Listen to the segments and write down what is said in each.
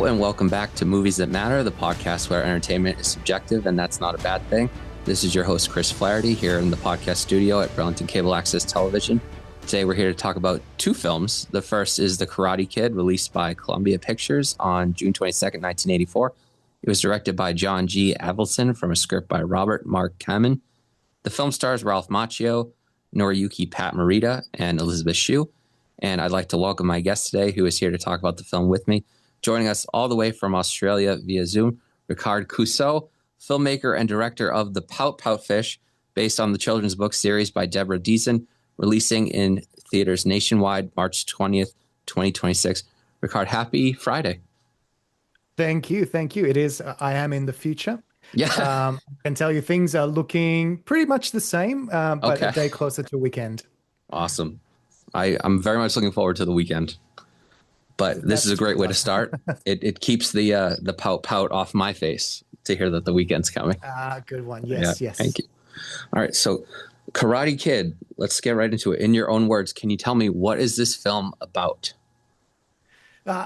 and welcome back to Movies That Matter, the podcast where entertainment is subjective, and that's not a bad thing. This is your host, Chris Flaherty, here in the podcast studio at Burlington Cable Access Television. Today, we're here to talk about two films. The first is The Karate Kid, released by Columbia Pictures on June 22nd, 1984. It was directed by John G. Avildsen from a script by Robert Mark Kamen. The film stars Ralph Macchio, Noriyuki Pat Morita, and Elizabeth Shue. And I'd like to welcome my guest today, who is here to talk about the film with me. Joining us all the way from Australia via Zoom, Ricard Cussó, filmmaker and director of the Pout-Pout Fish, based on the children's book series by Deborah Diesen, releasing in theaters nationwide March 20th, 2026. Ricard, happy Friday. Thank you. It is, I am in the future. Yeah. I can tell you things are looking pretty much the same, but a day closer to weekend. Awesome. I'm very much looking forward to the weekend. But this is a great way to start. It keeps the pout off my face to hear that the weekend's coming. Good one. Yes, yeah, yes. Thank you. All right, so Karate Kid, let's get right into it. In your own words, can you tell me, what is this film about?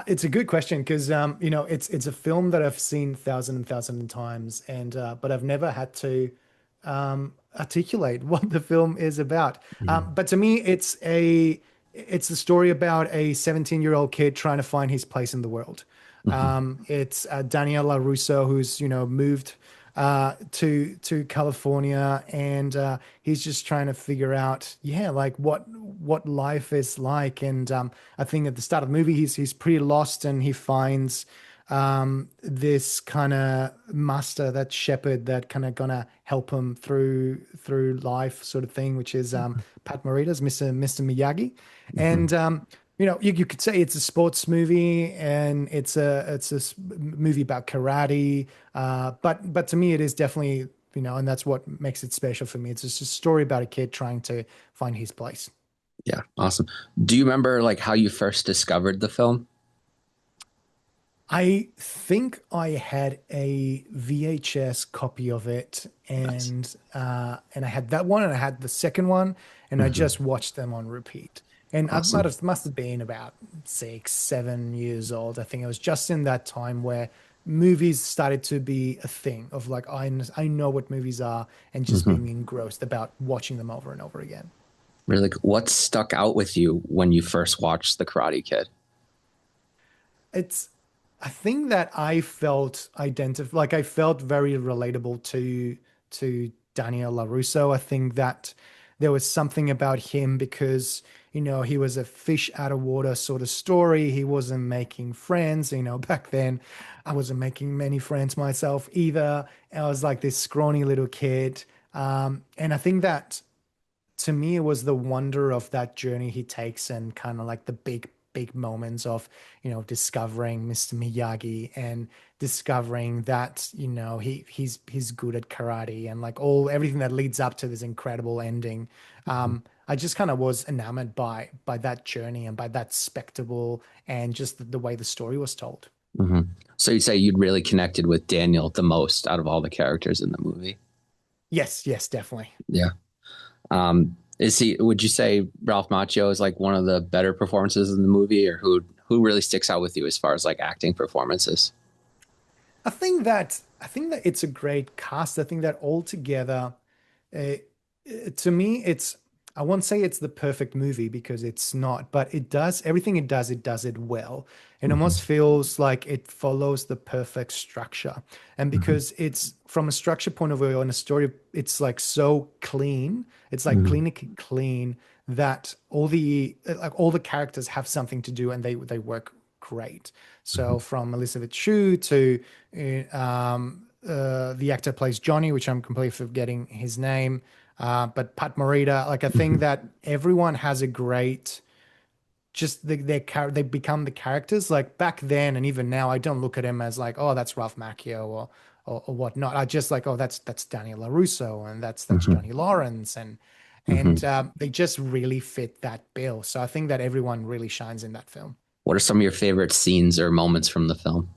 It's a good question because, it's a film that I've seen thousands of times, but I've never had to articulate what the film is about. But to me, it's a story about a 17-year-old kid trying to find his place in the world. It's Daniel LaRusso, who's, moved to California, and he's just trying to figure out, what life is like. And I think at the start of the movie, he's pretty lost, and he finds this kind of master, that shepherd, that kind of gonna help him through life, sort of thing, which is Pat Morita's Mr. Miyagi. And you could say it's a sports movie, and it's a movie about karate, but to me it is definitely, and that's what makes it special for me. It's just a story about a kid trying to find his place. Yeah, awesome. Do you remember how you first discovered the film? I think I had a VHS copy of it, and Nice. And I had that one, and I had the second one, and I just watched them on repeat. And Awesome. I must have been about 6, 7 years old. I think it was just in that time where movies started to be a thing of I know what movies are, and just being engrossed about watching them over and over again. Really, what stuck out with you when you first watched The Karate Kid? I think that I felt I felt very relatable to Daniel LaRusso. I think that there was something about him because, he was a fish out of water sort of story. He wasn't making friends. Back then I wasn't making many friends myself either. I was like this scrawny little kid. And I think that to me, it was the wonder of that journey he takes, and kind of like the big moments of, discovering Mr. Miyagi, and discovering that, he's good at karate, and everything that leads up to this incredible ending. I just kind of was enamored by that journey, and by that spectacle, and just the way the story was told. So you'd say you'd really connected with Daniel the most out of all the characters in the movie? Yes, definitely. Yeah. Would you say Ralph Macchio is one of the better performances in the movie, or who really sticks out with you as far as acting performances? I think that it's a great cast. I think that altogether, to me, I won't say it's the perfect movie, because it's not, but it does everything it does it well. It almost feels like it follows the perfect structure. And because it's from a structure point of view and a story, it's so clean. It's clinically clean, that all the characters have something to do, and they work great. So from Elizabeth Shue to the actor plays Johnny, which I'm completely forgetting his name. But Pat Morita, I think that everyone has a great, just they become the characters. Back then and even now, I don't look at him as oh, that's Ralph Macchio or whatnot. I just oh, that's Daniel LaRusso, and that's Johnny Lawrence, and they just really fit that bill. So I think that everyone really shines in that film. What are some of your favorite scenes or moments from the film?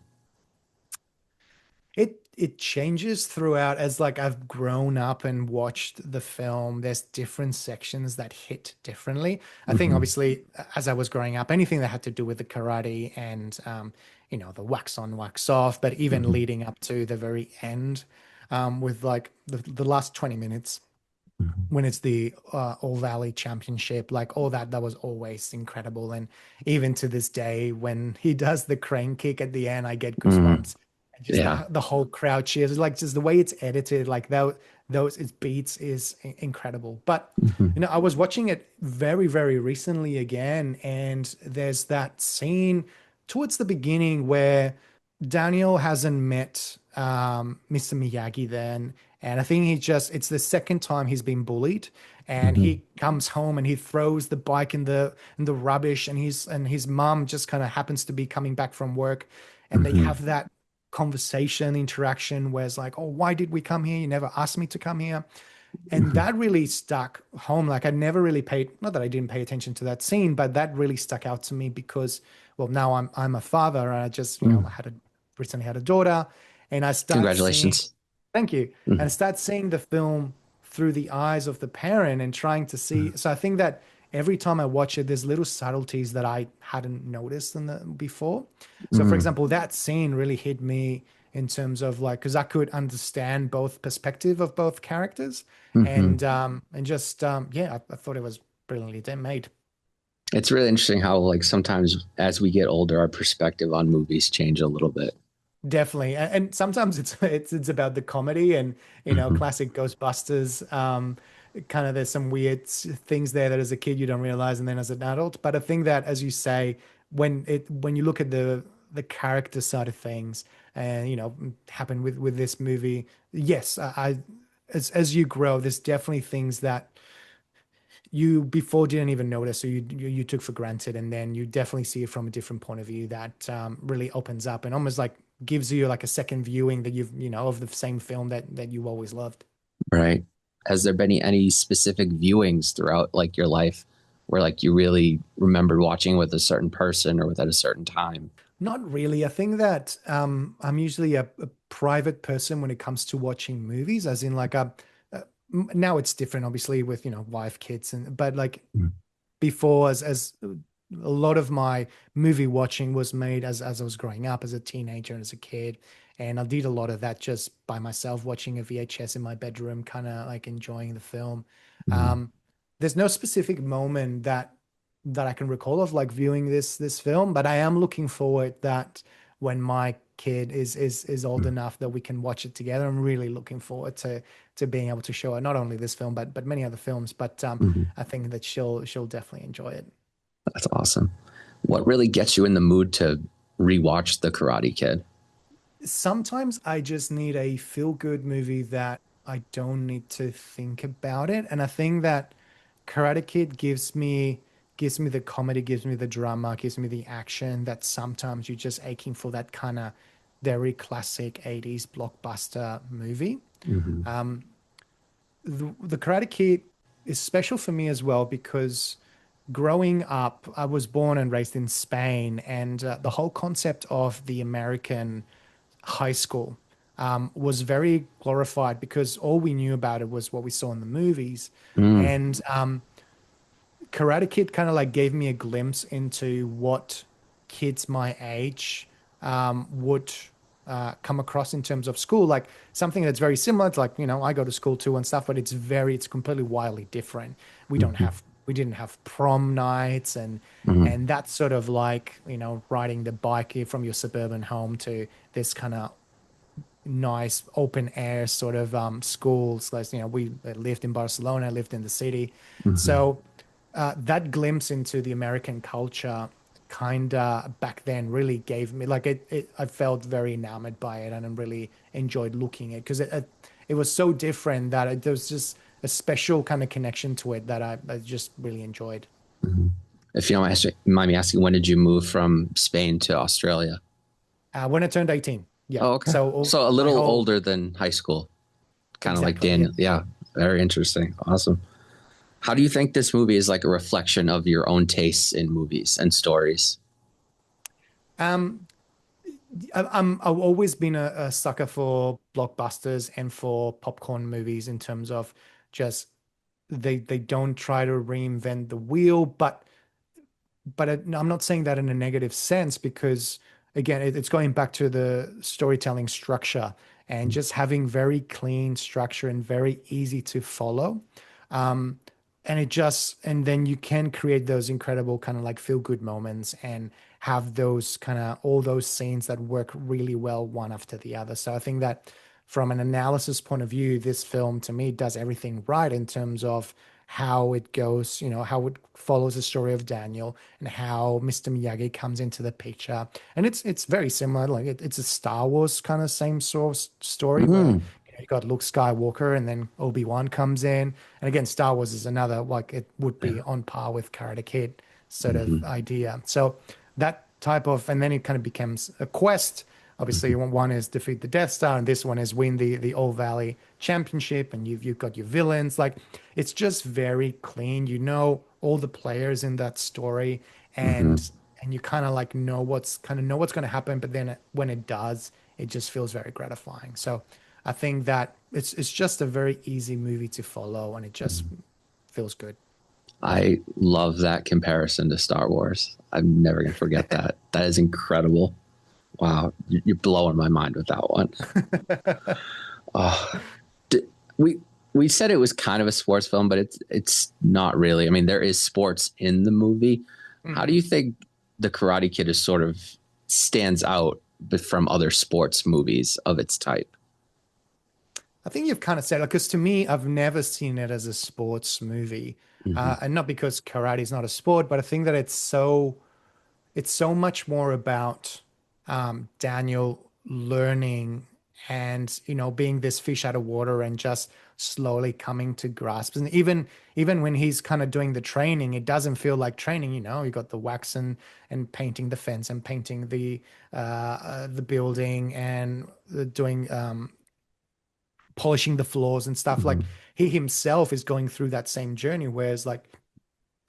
it changes throughout as like I've grown up and watched the film. There's different sections that hit differently. I think Hmm. obviously as I was growing up, anything that had to do with the karate and the wax on, wax off, but even Hmm. leading up to the very end, with like the last 20 minutes when it's the All Valley Championship, like all that was always incredible. And even to this day, when he does the crane kick at the end, I get Hmm. goosebumps. And just Yeah. the whole crowd cheers. Like just the way it's edited, like those its beats is incredible. But Hmm. I was watching it very, very recently again, and there's that scene towards the beginning where Daniel hasn't met Mr. Miyagi then. And I think it's the second time he's been bullied. And Hmm. he comes home and he throws the bike in the rubbish, and his mom just kind of happens to be coming back from work, and they Hmm. have that conversation, interaction where it's like, oh, why did we come here? You never asked me to come here. And Hmm. that really stuck home. Like I never really paid, not that I didn't pay attention to that scene, but that really stuck out to me because, well, now I'm a father, and I just, I recently had a daughter, and I start seeing, Congratulations. thank you, and I Hmm. start seeing the film through the eyes of the parent and trying to see. So I think that every time I watch it, there's little subtleties that I hadn't noticed before. So for Hmm. example, that scene really hit me in terms of like, because I could understand both perspective of both characters, Hmm. and just yeah, I thought it was brilliantly made. It's really interesting how like sometimes as we get older, our perspective on movies change a little bit. Definitely. And sometimes it's about the comedy and Hmm. classic Ghostbusters. Kind of there's some weird things there that as a kid you don't realize, and then as an adult. But I think that, as you say, when you look at the character side of things, and happened with this movie, yes, as you grow, there's definitely things that you before didn't even notice, or you took for granted, and then you definitely see it from a different point of view that really opens up and almost like gives you like a second viewing that of the same film that you always loved. Right. Has there been any specific viewings throughout like your life where like you really remembered watching with a certain person or with at a certain time? Not really. I think that I'm usually a private person when it comes to watching movies, as in like now it's different, obviously, with wife, kids, and but like before, as a lot of my movie watching was made as I was growing up as a teenager and as a kid, and I did a lot of that just by myself, watching a VHS in my bedroom, kind of like enjoying the film. Mm-hmm. Um, there's no specific moment that I can recall of like viewing this film, but I am looking forward that when my kid is old enough that we can watch it together. I'm really looking forward to being able to show her not only this film but many other films. But Hmm. I think that she'll definitely enjoy it. That's awesome. What really gets you in the mood to rewatch The Karate Kid? Sometimes I just need a feel-good movie that I don't need to think about it. And I think that Karate Kid gives me the comedy, gives me the drama, gives me the action that sometimes you're just aching for that kind of very classic 80s blockbuster movie. Hmm. Um, the Karate Kid is special for me as well because growing up, I was born and raised in Spain, and the whole concept of the American high school was very glorified because all we knew about it was what we saw in the movies. Mm. And Karate Kid kind of like gave me a glimpse into what kids my age would come across in terms of school, like something that's very similar to like, I go to school too and stuff, but it's completely wildly different. We don't Hmm. have, we didn't have prom nights Hmm. and that's sort of like, riding the bike here from your suburban home to this kind of nice open air sort of schools. Like, we lived in Barcelona, lived in the city. Hmm. So that glimpse into the American culture kind of back then really gave me like I felt very enamored by it and I really enjoyed looking at it because it was so different that there was just a special kind of connection to it that I just really enjoyed. Hmm. If you don't mind me asking, when did you move from Spain to Australia? When I turned 18, yeah. Oh, okay. So So a my little whole older than high school, kind of like exactly, yeah. Daniel. Yeah, very interesting. Awesome. How do you think this movie is like a reflection of your own tastes in movies and stories? Um, I've always been a sucker for blockbusters and for popcorn movies in terms of just they don't try to reinvent the wheel, but I'm not saying that in a negative sense because again, it's going back to the storytelling structure and just having very clean structure and very easy to follow. Um, and it just, and then you can create those incredible kind of like feel good moments and have those kind of all those scenes that work really well one after the other. So I think that from an analysis point of view, this film to me does everything right in terms of how it goes, how it follows the story of Daniel and how Mr. Miyagi comes into the picture. And it's very similar. Like it's a Star Wars kind of same source story where Mm, you got Luke Skywalker and then Obi-Wan comes in. And again, Star Wars is another like it would be yeah. on par with Karate Kid sort of Hmm. idea. So that type of, and then it kind of becomes a quest. Obviously, Hmm. one is defeat the Death Star, and this one is win the All Valley Championship, and you've got your villains. Like it's just very clean. You know all the players in that story, Hmm. and you kind of like know what's going to happen. But then when it does, it just feels very gratifying. So I think that it's just a very easy movie to follow, and it just feels good. I love that comparison to Star Wars. I'm never going to forget that. That is incredible. Wow, you're blowing my mind with that one. Oh, we we said it was kind of a sports film, but it's not really. I mean, there is sports in the movie. How do Mhm. you think the Karate Kid is sort of stands out from other sports movies of its type? I think you've kind of said it because to me, I've never seen it as a sports movie, Hmm. and not because karate is not a sport, but I think that it's so much more about Daniel learning and being this fish out of water and just slowly coming to grasp. And even when he's kind of doing the training, it doesn't feel like training. You got the wax and painting the fence and painting the building and doing polishing the floors and stuff. Like Hmm. he himself is going through that same journey, whereas like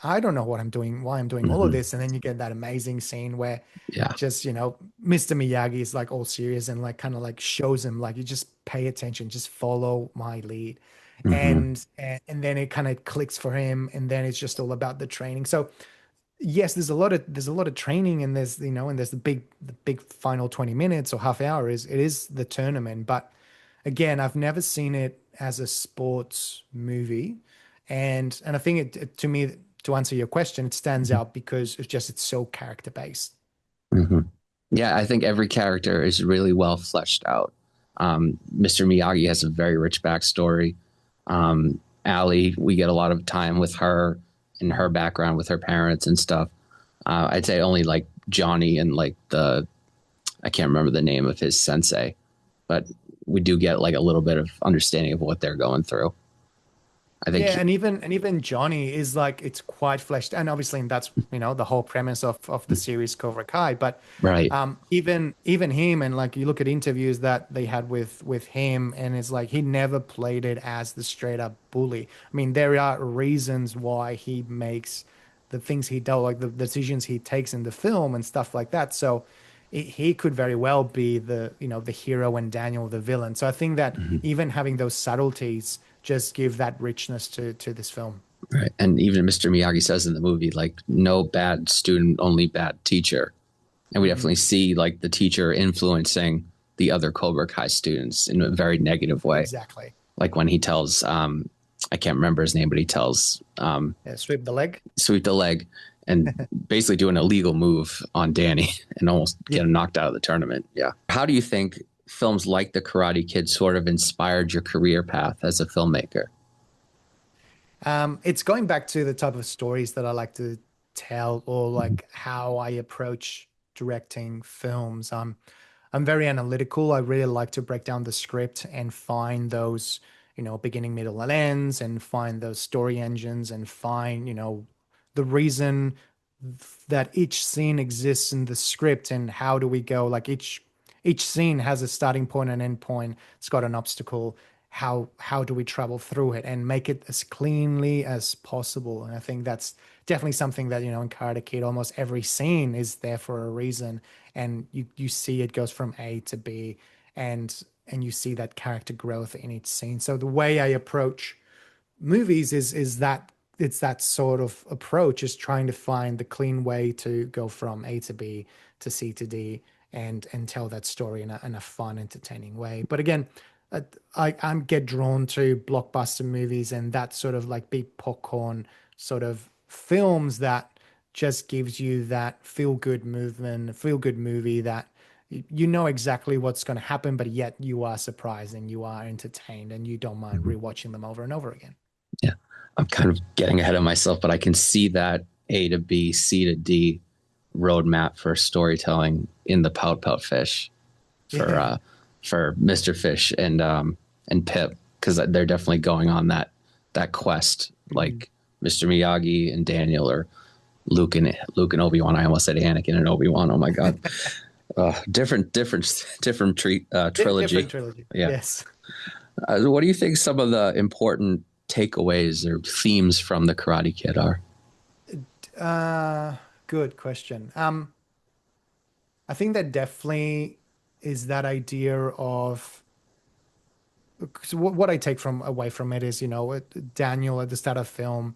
I don't know what I'm doing, why I'm doing all of Hmm. this. And then you get that amazing scene where Yeah. just, Mr. Miyagi is like all serious and like kind of like shows him like you just pay attention, just follow my lead. Hmm. And then it kind of clicks for him and then it's just all about the training. So yes, there's a lot of training and there's the big final 20 minutes or half hour is it is the tournament, but again, I've never seen it as a sports movie, and I think to me, to answer your question, it stands out because it's so character based. Hmm. Yeah, I think every character is really well fleshed out. Mr. Miyagi has a very rich backstory. Allie, we get a lot of time with her and her background with her parents and stuff. I'd say only like Johnny and like I can't remember the name of his sensei, but we do get like a little bit of understanding of what they're going through. I think, Yeah, and even Johnny is like it's quite fleshed, and obviously that's the whole premise of the series Cobra Kai. But right. even him, and like you look at interviews that they had with him, and it's like he never played it as the straight up bully. I mean, there are reasons why he makes the things he does, like the decisions he takes in the film and stuff like that. So he could very well be the hero and Daniel the villain. So I think that Mhm. even having those subtleties just give that richness to this film. Right. And even Mr. Miyagi says in the movie, like, no bad student, only bad teacher. And we Hmm. definitely see like the teacher influencing the other Cobra Kai students in a very negative way. Exactly. Like when he tells, I can't remember his name, but he tells Yeah, sweep the leg. sweep the leg and basically do an illegal move on Danny and almost get Yeah. him knocked out of the tournament. Yeah. How do you think films like The Karate Kid sort of inspired your career path as a filmmaker? It's going back to the type of stories that I like to tell or Mhm. like how I approach directing films. I'm very analytical. I really like to break down the script and find those, beginning, middle, and ends and find those story engines and find, the reason that each scene exists in the script and how do we go like each scene has a starting point and end point. It's got an obstacle. How do we travel through it and make it as cleanly as possible? And I think that's definitely something that in Karate Kid almost every scene is there for a reason and you see it goes from A to B, and you see that character growth in each scene. So the way I approach movies is that it's that sort of approach, is trying to find the clean way to go from A to B to C to D, and tell that story in a fun, entertaining way. But again, uh, I get drawn to blockbuster movies and that sort of like big popcorn sort of films that just gives you that feel good movement, feel good movie that you know exactly what's going to happen, but yet you are surprised and you are entertained and you don't mind Mhm. rewatching them over and over again. Yeah. I'm kind of getting ahead of myself, but I can see that A to B, C to D roadmap for storytelling in the Pout-Pout Fish for Yeah. uh, for Mr. Fish and Pip, because they're definitely going on that quest, Mhm. like Mr. Miyagi and Daniel, or Luke and Obi-Wan. I almost said Anakin and Obi-Wan. Oh my god. Different Different trilogy. trilogy. Yeah. Yes. What do you think some of the important takeaways or themes from the Karate Kid are? Uh, Good question. I think that definitely is that idea of, 'cause what I take from away from it is, Daniel at the start of film,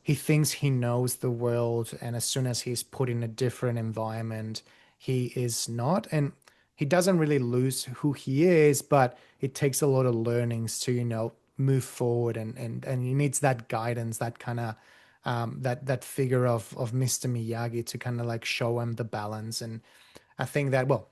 he thinks he knows the world, and as soon as he's put in a different environment, he is not. And he doesn't really lose who he is, but it takes a lot of learnings to, move forward, and he needs that guidance, that kind of that figure of Mr. Miyagi to kind of like show him the balance. And I think that, well,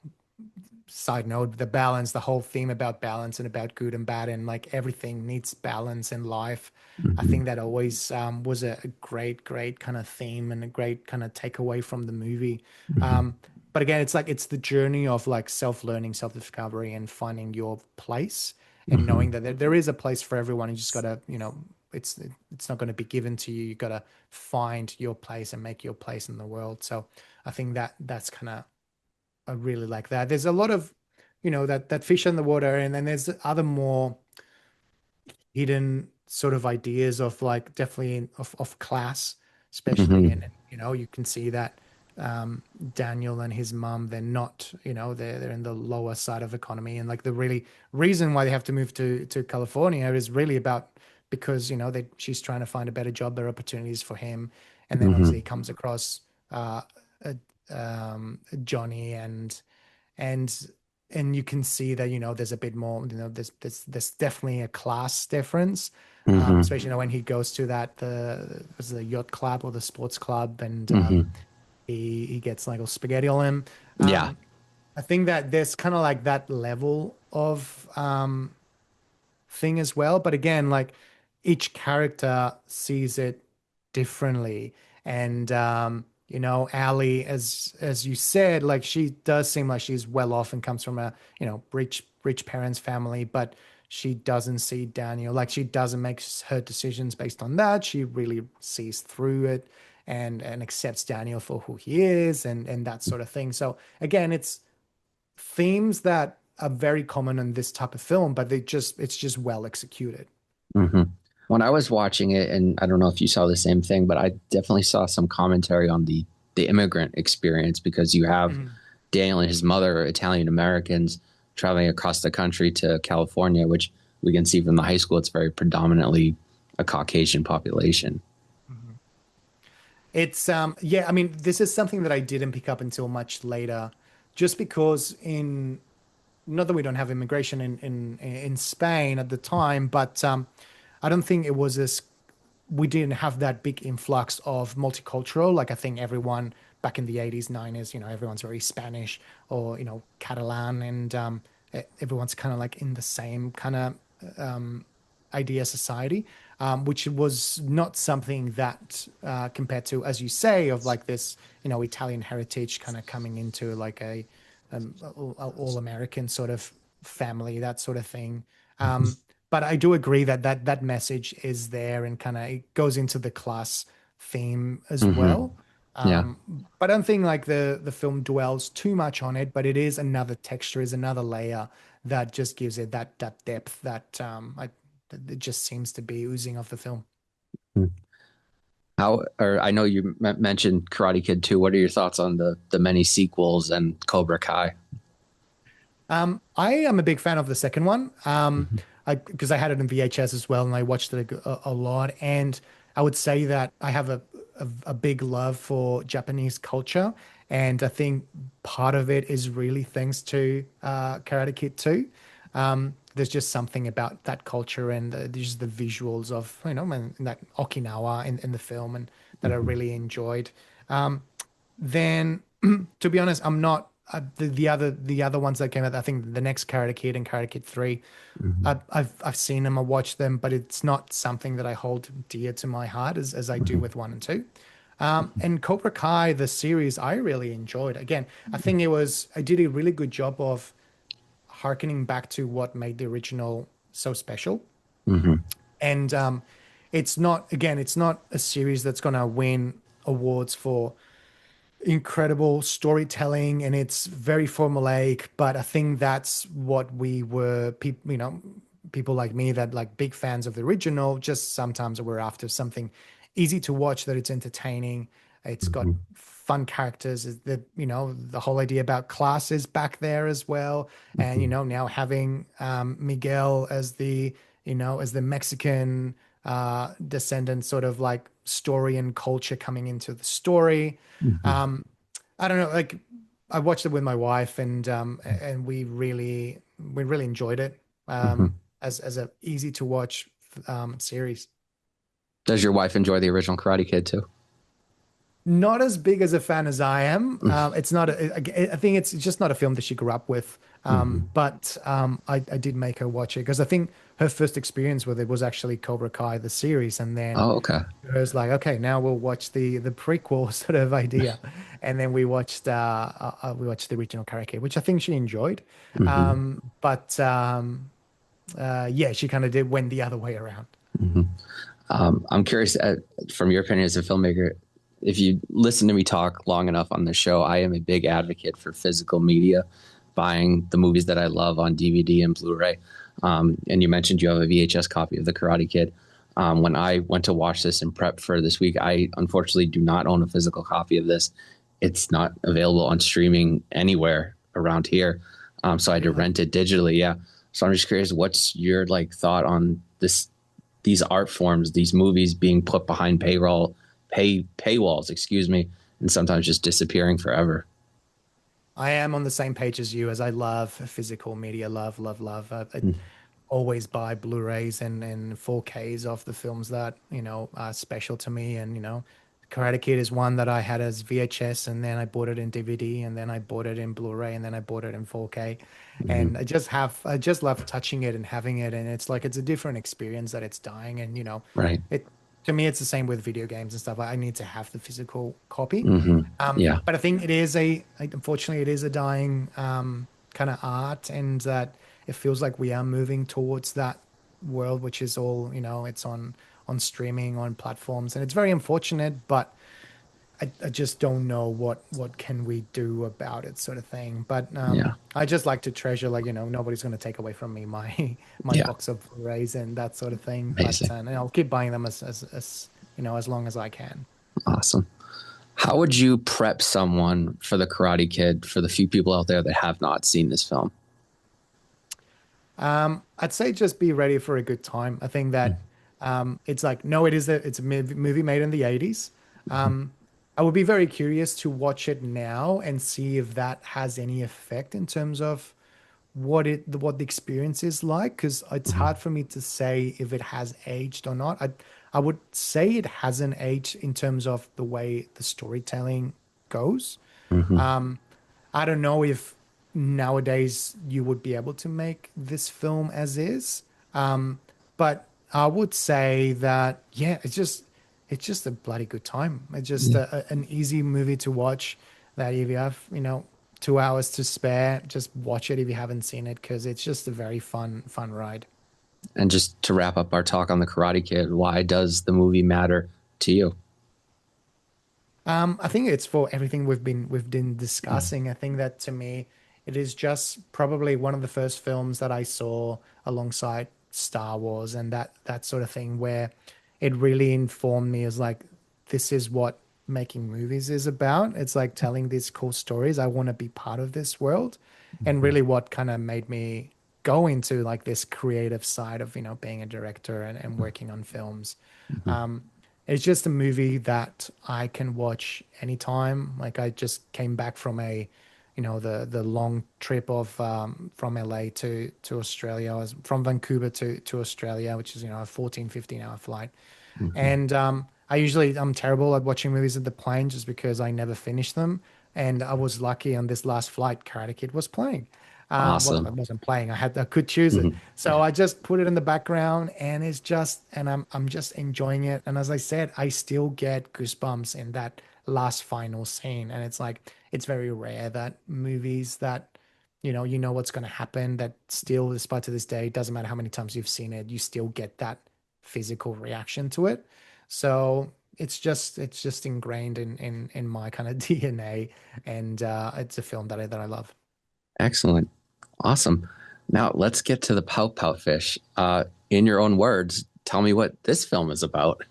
side note, the balance, the whole theme about balance and about good and bad, and like everything needs balance in life. I Mm-hmm. think that always was a great, great kind of theme and a great kind of takeaway from the movie. Mm-hmm. Um, but again, it's like it's the journey of like self-learning, self-discovery, and finding your place, and Mm-hmm. knowing that there is a place for everyone. You just gotta, it's not going to be given to you. You gotta find your place and make your place in the world. So I think that that's kind of, I really like that. There's a lot of, that fish in the water, and then there's other more hidden sort of ideas of like definitely of class, especially. Mm-hmm. And you can see that Daniel and his mom, they're not, they're in the lower side of economy, and like the really reason why they have to move to California is really about, because she's trying to find a better job, better opportunities for him, and then Mm-hmm. obviously he comes across uh, uh, Johnny, and you can see that there's a bit more, there's definitely a class difference, Mm-hmm. especially when he goes to the yacht club or the sports club, and Mm-hmm. he gets like a spaghetti on him. Yeah. I think that there's kind of like that level of thing as well. But again, like each character sees it differently. And Ali, as you said, like she does seem like she's well off and comes from a, rich parents family, but she doesn't see Daniel, like she doesn't make her decisions based on that. She really sees through it, and accepts Daniel for who he is, and that sort of thing. So again, it's themes that are very common in this type of film, but it's just well executed. Mm-hmm. When I was watching it, and I don't know if you saw the same thing, but I definitely saw some commentary on the immigrant experience, because you have Mhm. Daniel and his mother, Italian Americans, traveling across the country to California, which we can see from the high school. It's very predominantly a Caucasian population. Mhm. It's yeah, I mean, this is something that I didn't pick up until much later, just because in not that we don't have immigration in Spain at the time, but I don't think it was as we didn't have that big influx of multicultural. Like I think everyone back in the 80s, 90s, everyone's very Spanish or, Catalan, and everyone's kind of like in the same kind of idea society, which was not something that compared to, as you say, of like this, Italian heritage kind of coming into like a all American sort of family, that sort of thing. But I do agree that that message is there, and kind of it goes into the class theme as Mm-hmm. well. Yeah. But I don't think like the film dwells too much on it, but it is another texture, is another layer that just gives it that depth that it just seems to be oozing off the film. How, or I know you mentioned Karate Kid 2. What are your thoughts on the many sequels and Cobra Kai? I am a big fan of the second one. Mhm. Because I had it in VHS as well, and I watched it a lot. And I would say that I have a big love for Japanese culture, and I think part of it is really thanks to Karate Kid 2. There's just something about that culture and just the visuals of, and that Okinawa in the film, and that I Mhm. really enjoyed. Then, to be honest, I'm not the other ones that came out. I think the next Karate Kid and Karate Kid 3. Mhm. I've seen them, I watched them, but it's not something that I hold dear to my heart as I do Mhm. with one and two. And Cobra Kai, the series, I really enjoyed. Again, I think I did a really good job of harkening back to what made the original so special. Mhm. And it's not a series that's going to win awards for incredible storytelling, and it's very formulaic, but I think that's what we were people, people like me that like big fans of the original, just sometimes we're after something easy to watch, that it's entertaining, it's got Mhm. fun characters, is that the whole idea about class is back there as well. And Mhm. now having Miguel as the Mexican descendant, sort of like story and culture coming into the story. Mhm. um, I don't know, like I watched it with my wife, and we really enjoyed it, Mhm. as a easy to watch series. Does your wife enjoy the original Karate Kid too? Not as big as a fan as I am. It's not. I think it's just not a film that she grew up with. Mhm. But I did make her watch it because I think her first experience with it was actually Cobra Kai, the series, and then Oh, okay. it was like, okay, now we'll watch the prequel sort of idea, and then we watched the original Karate Kid, which I think she enjoyed. Mhm. Yeah, she kind of did went the other way around. Mhm. I'm curious, from your opinion as a filmmaker, if you listen to me talk long enough on the show, I am a big advocate for physical media, buying the movies that I love on DVD and Blu-ray. And you mentioned you have a VHS copy of The Karate Kid. When I went to watch this and prep for this week, I unfortunately do not own a physical copy of this. It's not available on streaming anywhere around here. So I had to Really? rent it digitally. Yeah. So I'm just curious, what's your like thought on these art forms, these movies being put behind paywalls, excuse me, and sometimes just disappearing forever. I am on the same page as you, as I love physical media, love, love, love. I always buy Blu-rays and 4Ks of the films that, are special to me. And, Karate Kid is one that I had as VHS, and then I bought it in DVD, and then I bought it in Blu-ray, and then I bought it in 4K. Mm-hmm. And I just love touching it and having it. And it's like, it's a different experience that it's dying. And, Right. it, to me, it's the same with video games and stuff. I need to have the physical copy. Mm-hmm. Yeah. But I think unfortunately, it is a dying kind of art, and that it feels like we are moving towards that world, which is all, it's on streaming, on platforms, and it's very unfortunate. But I just don't know what can we do about it, sort of thing. But Yeah. I just like to treasure, like, nobody's going to take away from me my my Yeah. box of Blu-rays and that sort of thing. But Amazing. and I'll keep buying them as as long as I can. Awesome. How would you prep someone for the Karate Kid for the few people out there that have not seen this film? I'd say just be ready for a good time. I think that it's like, no, it's a movie made in the 80s. Mm-hmm. I would be very curious to watch it now and see if that has any effect in terms of what the experience is like, because it's Mm-hmm. hard for me to say if it has aged or not. I would say it hasn't aged in terms of the way the storytelling goes. Mm-hmm. I don't know if nowadays you would be able to make this film as is. But I would say that, yeah, it's just a bloody good time. It's just Yeah. an easy movie to watch, that if you have, 2 hours to spare, just watch it if you haven't seen it, because it's just a very fun ride. And just to wrap up our talk on the Karate Kid, why does the movie matter to you? I think it's for everything we've been discussing. I think that, to me, it is just probably one of the first films that I saw alongside Star Wars and that sort of thing, where it really informed me as like this is what making movies is about. It's like telling these cool stories. I want to be part of this world. And Mhm. really what kind of made me go into like this creative side of, being a director and working on films. Mhm. Um, it's just a movie that I can watch anytime. Like I just came back from the long trip of from LA to Australia. I was from Vancouver to Australia, which is, a 14, 15 hour flight. Mhm. And I'm terrible at watching movies at the plane just because I never finish them. And I was lucky on this last flight, Karate Kid was playing. Well, Awesome. it wasn't playing. I could choose it. Mhm. So I just put it in the background and I'm just enjoying it. And as I said, I still get goosebumps in that last final scene. And it's like, it's very rare that movies that, you know what's going to happen, that still, despite to this day, it doesn't matter how many times you've seen it, you still get that physical reaction to it. So it's just ingrained in my kind of DNA, and it's a film that I love. Excellent. Awesome. Now let's get to the Pout Pout Fish. In your own words, tell me what this film is about.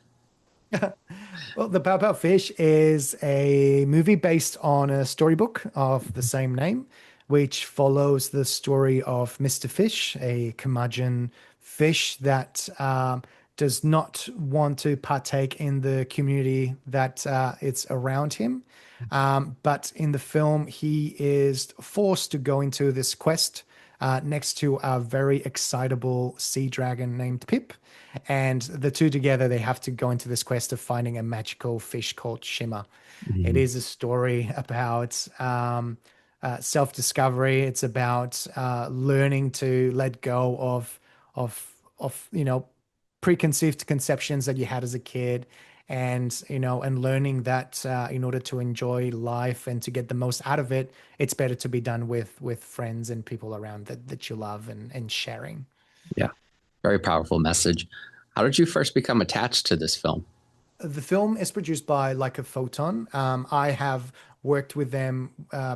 Well, The Pout-Pout Fish is a movie based on a storybook of the same name, which follows the story of Mr. Fish, a curmudgeon fish that does not want to partake in the community that it's around him. But in the film, he is forced to go into this quest next to a very excitable sea dragon named Pip. And the two together, they have to go into this quest of finding a magical fish called Shimmer. It Mhm. is a story about self-discovery. It's about learning to let go of preconceived conceptions that you had as a kid, and learning that in order to enjoy life and to get the most out of it, it's better to be done with friends and people around that you love and sharing. Yeah, very powerful message. How did you first become attached to this film? The film is produced by Like a Photon. I have worked with them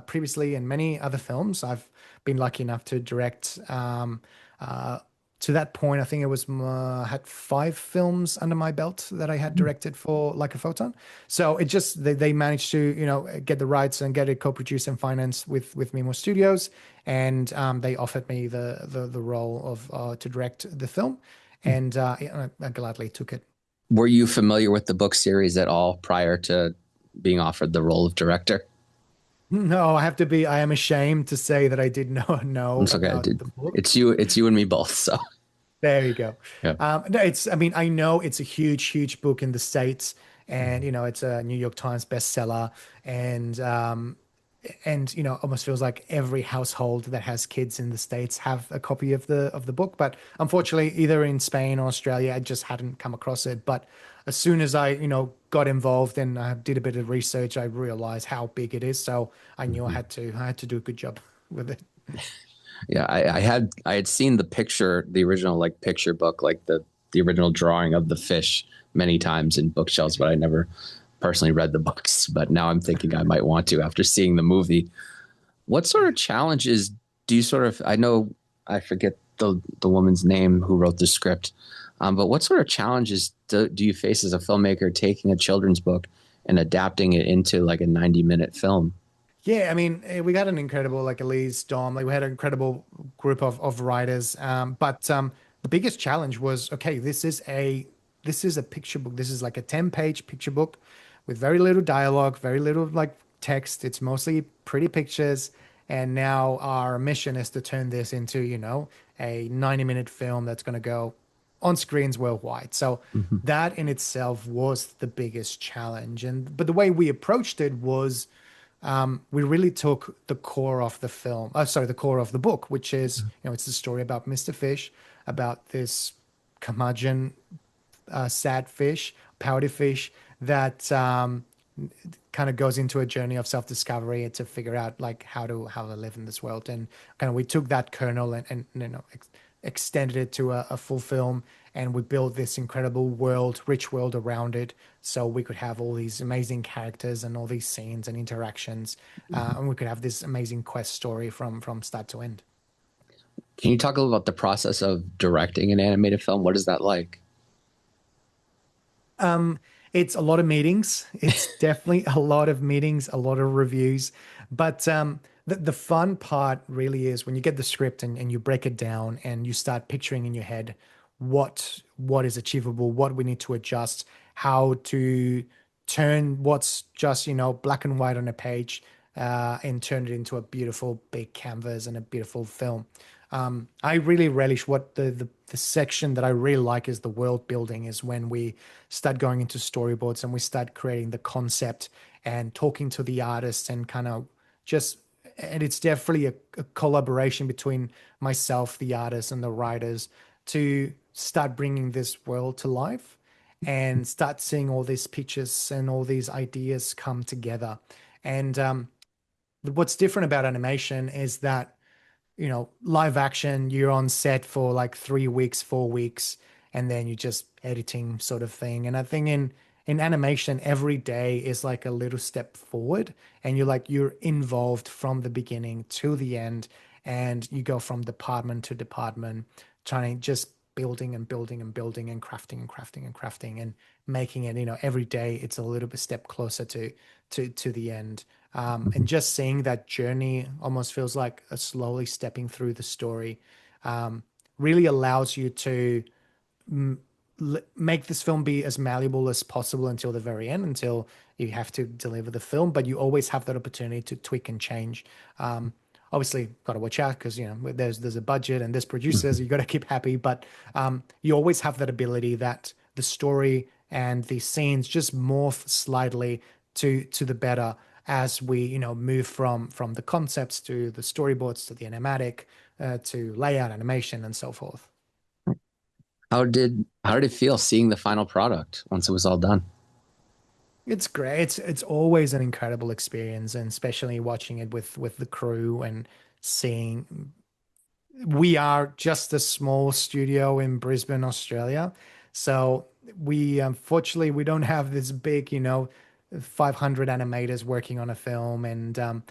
previously in many other films. I've been lucky enough to direct. Uh, to that point, I think it was had 5 films under my belt that I had directed for Like a Photon. So it just they managed to get the rights and get it co-produced and financed with Mimo Studios, and they offered me the role of to direct the film, and I gladly took it. Were you familiar with the book series at all prior to being offered the role of director? No, I am ashamed to say that I did not know It's okay, about dude. the book. It's you and me both. So There you go. yeah. No, I mean, I know it's a huge, huge book in the States, and it's a New York Times bestseller, and almost feels like every household that has kids in the States have a copy of the book. But unfortunately, either in Spain or Australia, I just hadn't come across it. But as soon as I, got involved and I did a bit of research, I realized how big it is. So I knew Mhm. I had to do a good job with it. Yeah, I had seen the picture, the original like picture book, like the original drawing of the fish many times in bookshelves, but I never personally read the books. But now I'm thinking I might want to after seeing the movie. What sort of challenges do you sort of? I know I forget the woman's name who wrote the script, but what sort of challenges do you face as a filmmaker taking a children's book and adapting it into like a 90-minute film? Yeah, I mean, we got an incredible like Elise Dom, like we had an incredible group of writers. But the biggest challenge was, okay, this is a picture book. This is like a 10-page picture book with very little dialogue, very little like text. It's mostly pretty pictures. And now our mission is to turn this into, a 90-minute film that's going to go on screens worldwide. So Mhm. that in itself was the biggest challenge. But the way we approached it was we really took the core of the film, sorry, the core of the book, which is, it's the story about Mr. Fish, about this curmudgeon, sad fish, pouty fish that kind of goes into a journey of self-discovery to figure out like how to live in this world. And kind of we took that kernel and extended it to a full film, and we built this incredible world, rich world around it, so we could have all these amazing characters and all these scenes and interactions, and we could have this amazing quest story from start to end. Can you talk a little about the process of directing an animated film? What is that like? It's a lot of meetings. It's definitely a lot of meetings, a lot of reviews. But the fun part really is when you get the script and you break it down and you start picturing in your head what is achievable, what we need to adjust, how to turn what's just, black and white on a page and turn it into a beautiful big canvas and a beautiful film. I really relish what the section that I really like is the world building is when we start going into storyboards and we start creating the concept and talking to the artists and kind of just and it's definitely a collaboration between myself, the artist, and the writers to start bringing this world to life and start seeing all these pictures and all these ideas come together. And what's different about animation is that live action, you're on set for like 3 weeks, 4 weeks, and then you're just editing sort of thing. And I think in animation, every day is like a little step forward, and you're involved from the beginning to the end, and you go from department to department, trying just building and building and building and crafting and crafting and crafting and making it, every day it's a little bit step closer to the end. And just seeing that journey almost feels like a slowly stepping through the story really allows you to make this film be as malleable as possible until the very end, until you have to deliver the film. But you always have that opportunity to tweak and change. Obviously, got to watch out because there's a budget and there's producers. You got to keep happy, but you always have that ability that the story and the scenes just morph slightly to the better as we move from the concepts to the storyboards to the animatic to layout animation and so forth. How did it feel seeing the final product once it was all done? It's great. It's always an incredible experience, and especially watching it with the crew and seeing we are just a small studio in Brisbane, Australia. So we unfortunately we don't have this big, 500 animators working on a film. And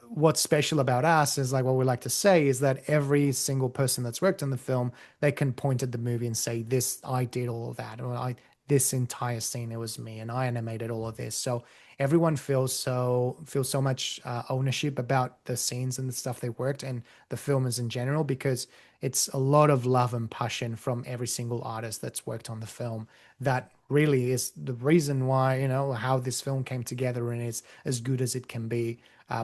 what's special about us is like what we like to say is that every single person that's worked on the film, they can point at the movie and say, "This I did all of that," or "I this entire scene it was me and I animated all of this." So everyone feels so much ownership about the scenes and the stuff they worked and the filmers in general because it's a lot of love and passion from every single artist that's worked on the film that really is the reason why how this film came together and is as good as it can be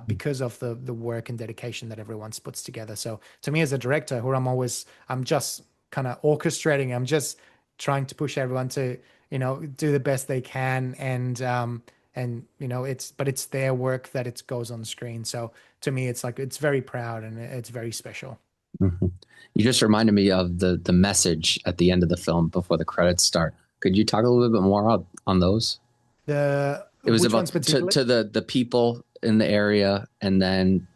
because of the work and dedication that everyone's puts together. So to me as a director who I'm just kind of orchestrating, I'm just trying to push everyone to do the best they can and it's their work that it goes on screen. So to me it's like it's very proud and it's very special. Mhm. You just reminded me of the message at the end of the film before the credits start. Could you talk a little bit more on those? The It was which about ones particularly? to the people in the area, and then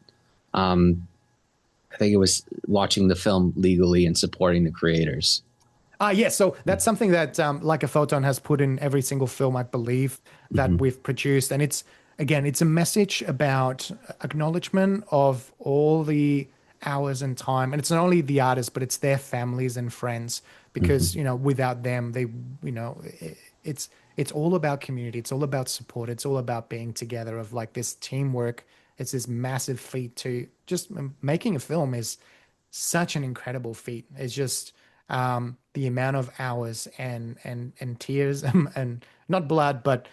um, I think it was watching the film legally and supporting the creators. Yeah, so that's something that Like a Photon has put in every single film, I believe, that Hmm. we've produced. And it's a message about acknowledgement of all the hours and time. And it's not only the artists, but it's their families and friends, because, Hmm. without them, it's all about community. It's all about support. It's all about being together of like this teamwork. It's this massive feat to just making a film is such an incredible feat. It's just the amount of hours and tears and not blood, but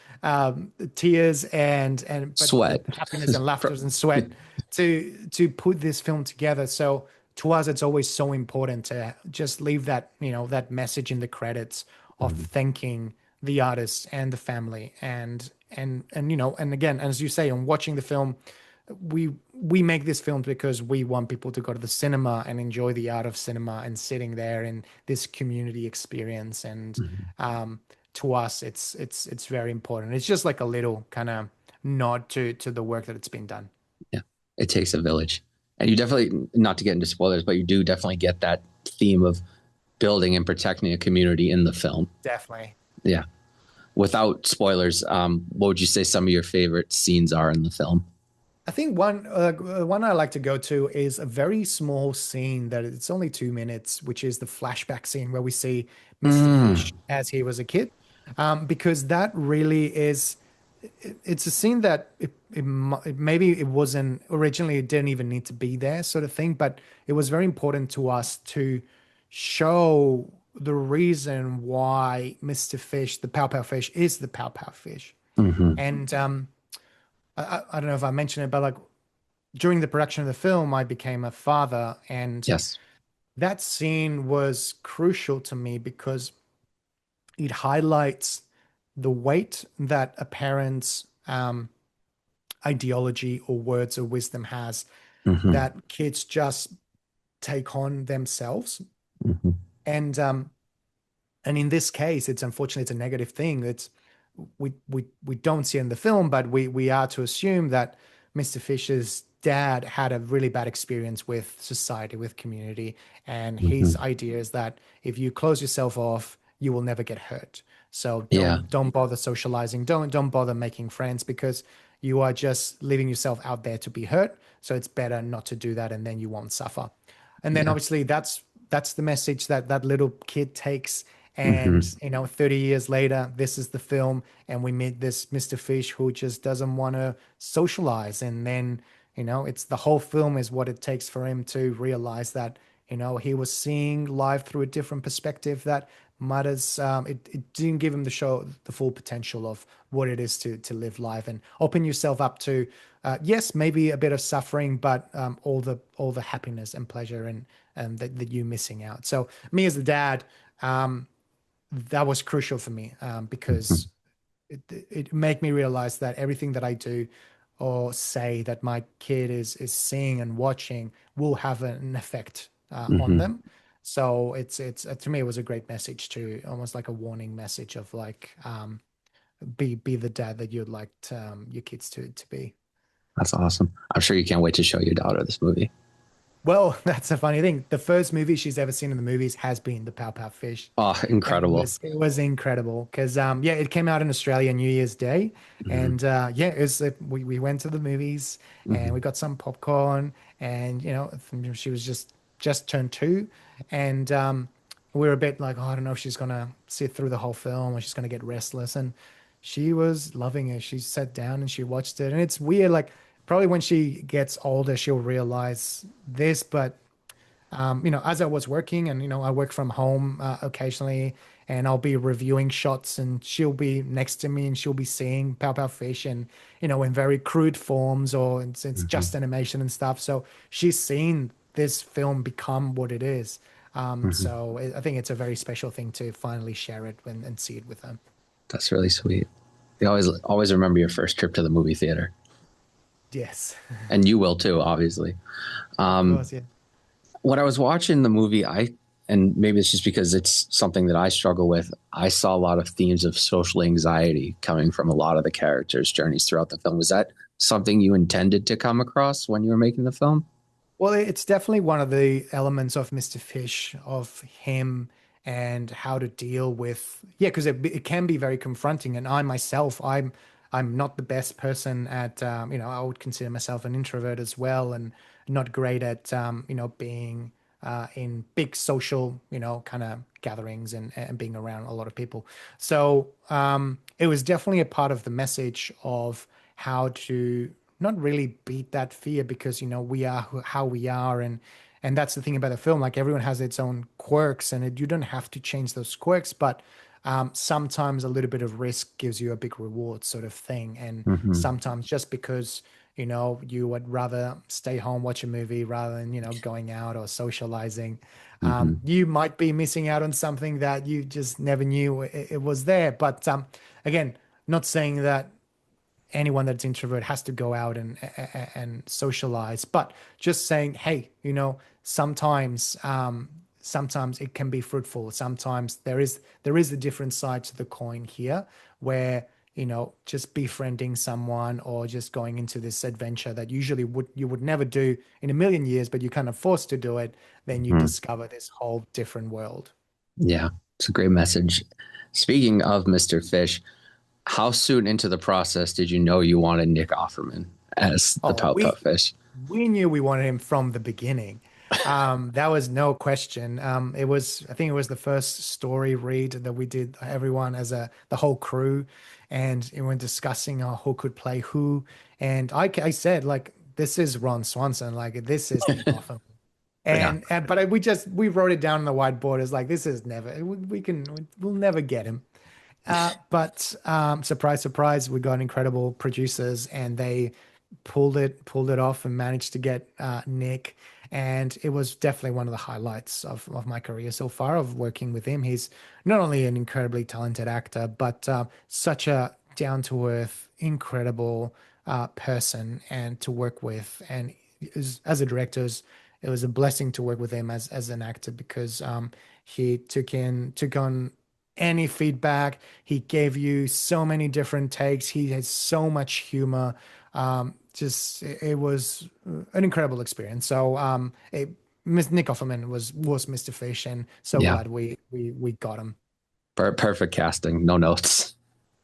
tears and but the Sweat. happiness and laughter and sweat to put this film together. So to us, it's always so important to just leave that that message in the credits of Mhm. thanking the artists and the family and again, as you say, on watching the film we make this film because we want people to go to the cinema and enjoy the art of cinema and sitting there in this community experience. And Mhm. to us, it's very important. It's just like a little kind of nod to the work that it's been done. Yeah, it takes a village, and you definitely, not to get into spoilers, but you do definitely get that theme of building and protecting a community in the film. Definitely. Yeah. Without spoilers, what would you say some of your favorite scenes are in the film? I think one I like to go to is a very small scene that it's only 2 minutes, which is the flashback scene where we see Mr. Mm. Fish as he was a kid. because that really is it's a scene that maybe it wasn't originally, it didn't even need to be there, sort of thing, but it was very important to us to show the reason why Mr. Fish, the Pout-Pout Fish, is the Pout-Pout Fish. Hmm. And I don't know if I mentioned it, but like during the production of the film, I became a father, and Yes. that scene was crucial to me because it highlights the weight that a parent's ideology or words or wisdom has Hmm. that kids just take on themselves. Hmm. And and in this case, it's unfortunately it's a negative thing. It's we don't see it in the film, but we are to assume that Mr. Fisher's dad had a really bad experience with society, with community, and his Hmm. idea is that if you close yourself off, you will never get hurt. So Yeah. don't bother socializing, don't bother making friends because you are just leaving yourself out there to be hurt. So it's better not to do that, and then you won't suffer. And then Yeah. obviously that's the message that that little kid takes. Hmm. And 30 years later, this is the film, and we meet this Mr. Fish who just doesn't want to socialize. And then it's the whole film is what it takes for him to realize that he was seeing life through a different perspective that matters. It didn't give him the full potential of what it is to live life and open yourself up to yes, maybe a bit of suffering, but all the happiness and pleasure and that you're missing out. So me as the dad, that was crucial for me, Hmm. because it made me realize that everything that I do or say that my kid is seeing and watching will have an effect on Hmm. them. So it's to me it was a great message, to almost like a warning message of like, be the dad that you'd like your kids to be. That's awesome. I'm sure you can't wait to show your daughter this movie. Well, that's a funny thing. The first movie she's ever seen in the movies has been the Pout-Pout Fish. Oh, And it incredible. was it was incredible because yeah, it came out in Australia New Year's Day, Hmm. and yeah, we went to the movies and we Hmm. got some popcorn, and she was just turned 2, and we were a bit like, oh, I don't know if she's gonna sit through the whole film or she's gonna get restless, and she was loving it. She sat down and she watched it, and it's weird, like probably when she gets older she'll realize this, but as I was working, and I work from home occasionally, and I'll be reviewing shots, and she'll be next to me, and she'll be seeing Pow Pow Fish, and in very crude forms, or it's Hmm. just animation and stuff. So she's seen this film become what it is. Hmm. So I think it's a very special thing to finally share it and see it with her. That's really sweet. You always remember your first trip to the movie theater, Yes, and you will too, obviously. of Um, course, yeah. when I was watching the movie, and maybe it's just because it's something that I struggle with, I saw a lot of themes of social anxiety coming from a lot of the characters' journeys throughout the film. Was that something you intended to come across when you were making the film? Well, it's definitely one of the elements of Mr. Fish, of him and how to deal with, yeah, because it can be very confronting. And I myself, I'm not the best person at, I would consider myself an introvert as well, and not great at, being in big social, kind of gatherings and being around a lot of people. So it was definitely a part of the message of how to not really beat that fear, because we are how we are, and that's the thing about the film, like everyone has its own quirks, and you don't have to change those quirks, but sometimes a little bit of risk gives you a big reward, sort of thing. And Hmm. sometimes just because you would rather stay home, watch a movie rather than going out or socializing, Hmm. you might be missing out on something that you just never knew it was there. But again, not saying that anyone that's introvert has to go out and socialize, but just saying, hey, sometimes sometimes it can be fruitful. Sometimes there is a different side to the coin here, where just befriending someone or just going into this adventure that usually you would never do in a million years, but you're kind of forced to do it, then you Hmm. discover this whole different world. Yeah, it's a great message. Speaking of Mr. Fish, how soon into the process did you know you wanted Nick Offerman as the Oh, Pout Pout Fish? we knew we wanted him from the beginning. That was no question. I think it was the first story read that we did, everyone as the whole crew, and we were discussing who could play who. And I said, like, this is Ron Swanson, like, this is Nick Offerman. Yeah. But we wrote it down on the whiteboard as like, this is never, we'll never get him. But surprise, surprise, we got incredible producers, and they pulled it off and managed to get Nick. And it was definitely one of the highlights of my career so far of working with him. He's not only an incredibly talented actor, but such a down to earth, incredible person and to work with. And as a director, it was a blessing to work with him as an actor because he took on any feedback. He gave you so many different takes. He has so much humor. Just it was an incredible experience. So Nick Offerman was Mr. Fish, and so Yeah. glad we got him. Perfect casting. No notes.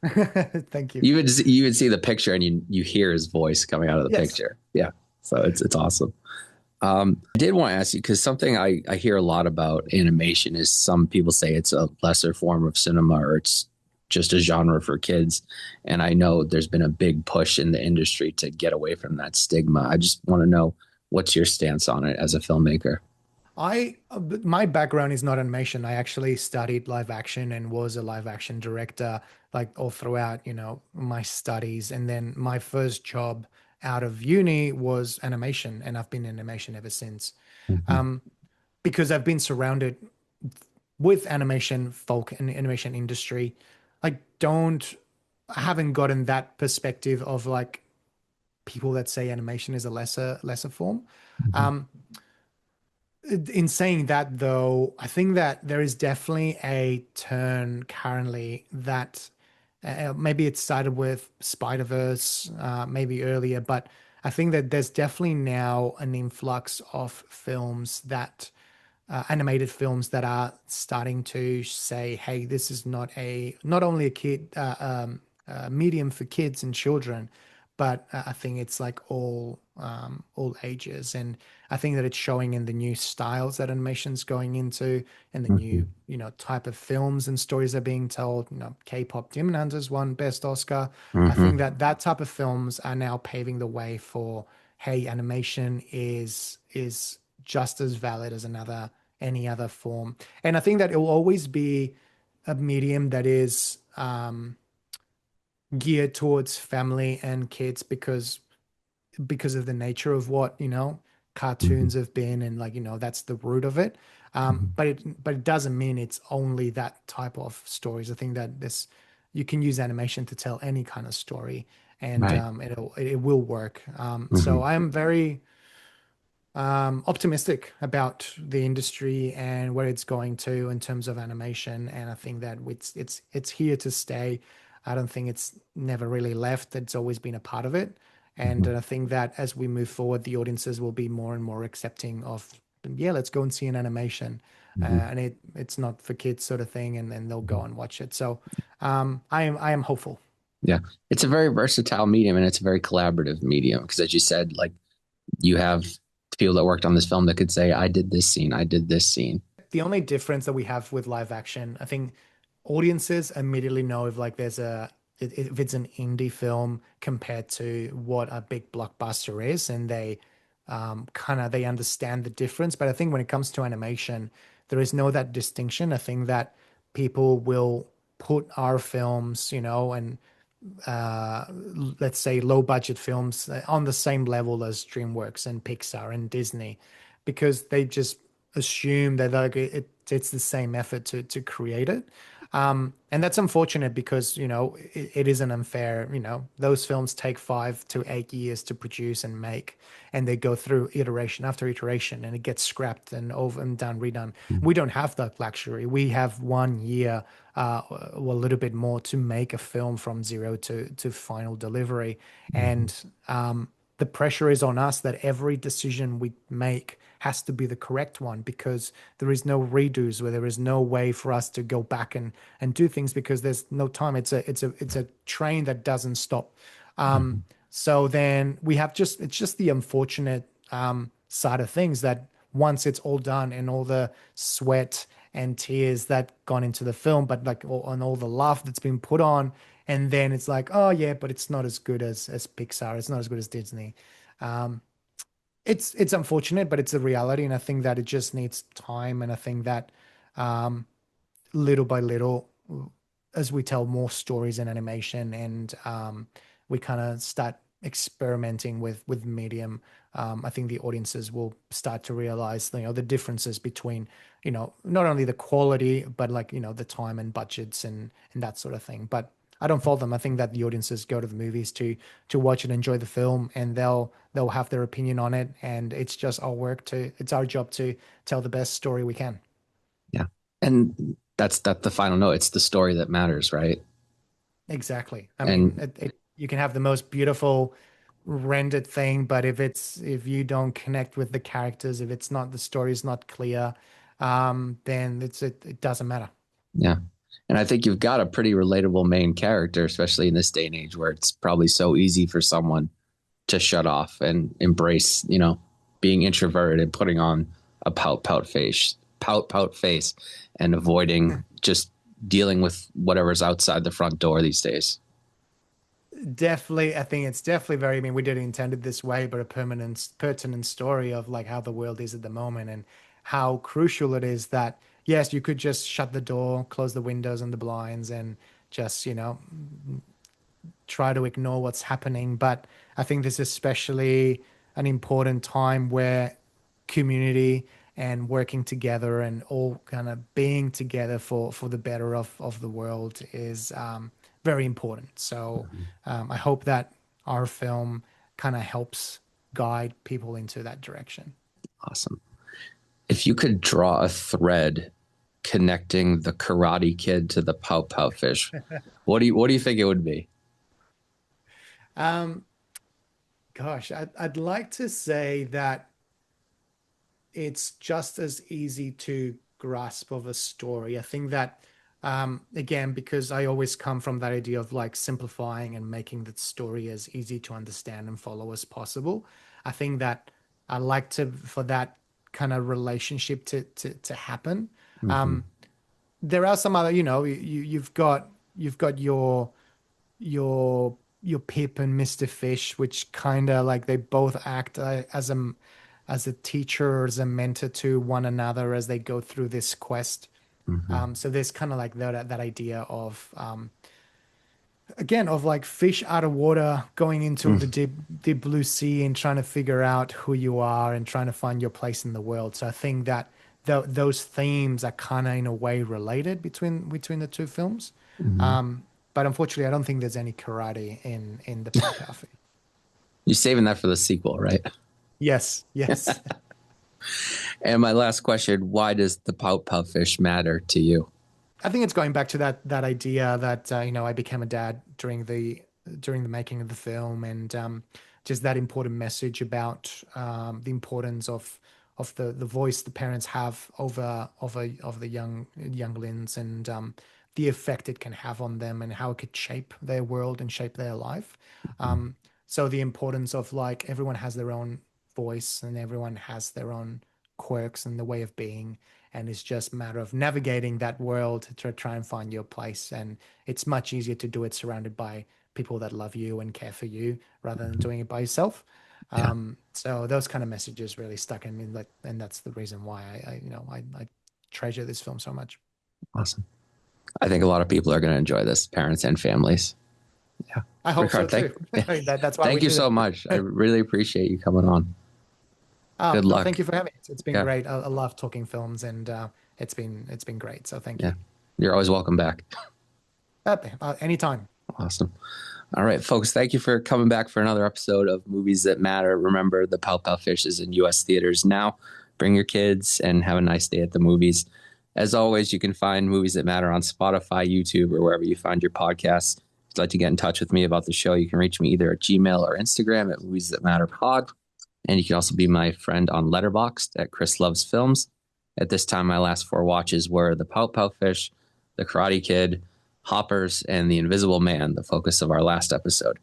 Thank you. You would see the picture and you hear his voice coming out of the Yes. picture. Yeah. So it's awesome. I did want to ask you because something I hear a lot about animation is some people say it's a lesser form of cinema or it's just a genre for kids. And I know there's been a big push in the industry to get away from that stigma. I just want to know what's your stance on it as a filmmaker? My background is not animation. I actually studied live action and was a live action director, like all throughout, my studies. And then my first job out of uni was animation, and I've been in animation ever since. Mhm. Um, because I've been surrounded with animation folk and animation industry. I don't, I haven't gotten that perspective of like people that say animation is a lesser form. Mhm. Um, in saying that, though, I think that there is definitely a turn currently that maybe it started with Spider-Verse, maybe earlier, but I think that there's definitely now an influx of films that animated films that are starting to say, "Hey, this is not only a medium for kids and children, but I think it's like all ages." And I think that it's showing in the new styles that animation's going into, and the new Mhm. type of films and stories that are being told. K-pop Demon Hunters won Best Oscar. I think Mhm. that that type of films are now paving the way for, hey, animation is just as valid as any other form. And I think that it will always be a medium that is geared towards family and kids because of the nature of what Mhm. cartoons have been, and like that's the root of it. Mhm. But it doesn't mean it's only that type of stories. I think that this you can use animation to tell any kind of story, and Right. it will work. So Mhm. I am very optimistic about the industry and where it's going to in terms of animation. And I think that it's here to stay. I don't think it's never really left. It's always been a part of it. And Mhm. I think that as we move forward, the audiences will be more and more accepting of, yeah, let's go and see an animation. Mhm. And it's not for kids sort of thing, and then they'll go and watch it. So I am hopeful. Yeah. It's a very versatile medium and it's a very collaborative medium because as you said, like you have people that worked on this film that could say, I did this scene, I did this scene. The only difference that we have with live action, I think audiences immediately know if like if it's an indie film compared to what a big blockbuster is, and they they understand the difference. But I think when it comes to animation, there is no that distinction. I think that people will put our films, and uh, let's say low budget films on the same level as DreamWorks and Pixar and Disney, because they just assume that like it's the same effort to create it. And that's unfortunate because it isn't unfair. Those films take 5 to 8 years to produce and make, and they go through iteration after iteration, and it gets scrapped and over and done, redone. We don't have that luxury. We have 1 year, or a little bit more, to make a film from zero to final delivery, Mhm. and the pressure is on us that every decision we make has to be the correct one, because there is no redos, where there is no way for us to go back and do things, because there's no time. It's a train that doesn't stop. Mhm. So then we have it's just the unfortunate side of things that once it's all done and all the sweat and tears that gone into the film, but like on all the love that's been put on, and then it's like, oh yeah, but it's not as good as Pixar. It's not as good as Disney. Um, it's unfortunate, but it's a reality, and I think that it just needs time, and I think that um, little by little, as we tell more stories in animation and we kind of start experimenting with medium, I think the audiences will start to realize, the differences between, not only the quality, but like, the time and budgets and that sort of thing. But I don't fault them. I think that the audiences go to the movies to watch and enjoy the film, and they'll have their opinion on it. And it's our job to tell the best story we can. Yeah. And that's the final note. It's the story that matters, right? Exactly. I mean, And you can have the most beautiful rendered thing, but if you don't connect with the characters, if it's not the story is not clear, then it doesn't matter. yeah. And I think you've got a pretty relatable main character, especially in this day and age where it's probably so easy for someone to shut off and embrace, being introverted and putting on a pout face and avoiding just dealing with whatever's outside the front door these days. Definitely, I think it's definitely very, I mean, we didn't intend it this way, but a pertinent story of like how the world is at the moment and how crucial it is that, yes, you could just shut the door, close the windows and the blinds and just, try to ignore what's happening. But I think this is especially an important time where community and working together and all kind of being together for the better of the world is very important. So I hope that our film kind of helps guide people into that direction. Awesome. If you could draw a thread connecting the Karate Kid to the Pout-Pout Fish, what do you think it would be? Um, Gosh, I'd like to say that it's just as easy to grasp of a story. I think that, again, because I always come from that idea of like simplifying and making the story as easy to understand and follow as possible. I think that I like to for that kind of relationship to happen. Mm-hmm. Um, there are some other, you've got your Pip and Mr. Fish, which kind of like they both act as a teacher or as a mentor to one another as they go through this quest. Mm-hmm. So there's kind of like that idea of again of like fish out of water going into the deep blue sea and trying to figure out who you are and trying to find your place in the world. So I think that those themes are kind of in a way related between the two films. Mm-hmm. But unfortunately, I don't think there's any karate in the Pout-Pout Fish. You're saving that for the sequel, right? Yes, yes. And my last question, why does the Pout-Pout Fish matter to you? I think it's going back to that idea that I became a dad during the making of the film, and just that important message about the importance of the voice the parents have over of the younglings, and the effect it can have on them and how it could shape their world and shape their life. So the importance of like everyone has their own voice and everyone has their own quirks and the way of being, and it's just a matter of navigating that world to try and find your place. And it's much easier to do it surrounded by people that love you and care for you rather than doing it by yourself. Yeah, So those kind of messages really stuck in me, like, and that's the reason why I treasure this film so much. awesome. I think a lot of people are going to enjoy this, parents and families. Yeah. I hope so Ricard, too. That's why we thank you do so it. much. I really appreciate you coming on. Oh, Good no, luck. thank you for having me. It's been Yeah. great. I love talking films, and it's been great. So thank Yeah. you. You're always welcome back. Anytime. Awesome. All right, folks, thank you for coming back for another episode of Movies That Matter. Remember, the Pout-Pout Fish is in U.S. theaters now. Bring your kids and have a nice day at the movies. As always, you can find Movies That Matter on Spotify, YouTube, or wherever you find your podcasts. If you'd like to get in touch with me about the show, you can reach me either at Gmail or Instagram at Movies That Matter Pod. And you can also be my friend on Letterboxd at Chris Loves Films. At this time, my last four watches were The Pout-Pout Fish, The Karate Kid, Hoppers, and The Invisible Man, the focus of our last episode.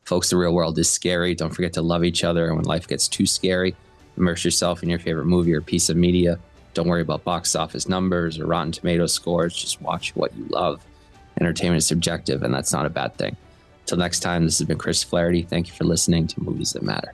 Folks, the real world is scary. Don't forget to love each other. And when life gets too scary, Immerse yourself in your favorite movie or piece of media. Don't worry about box office numbers or Rotten Tomatoes scores. Just watch what you love. Entertainment is subjective, and that's not a bad thing. Till next time, this has been Chris Flaherty. Thank you for listening to Movies That Matter.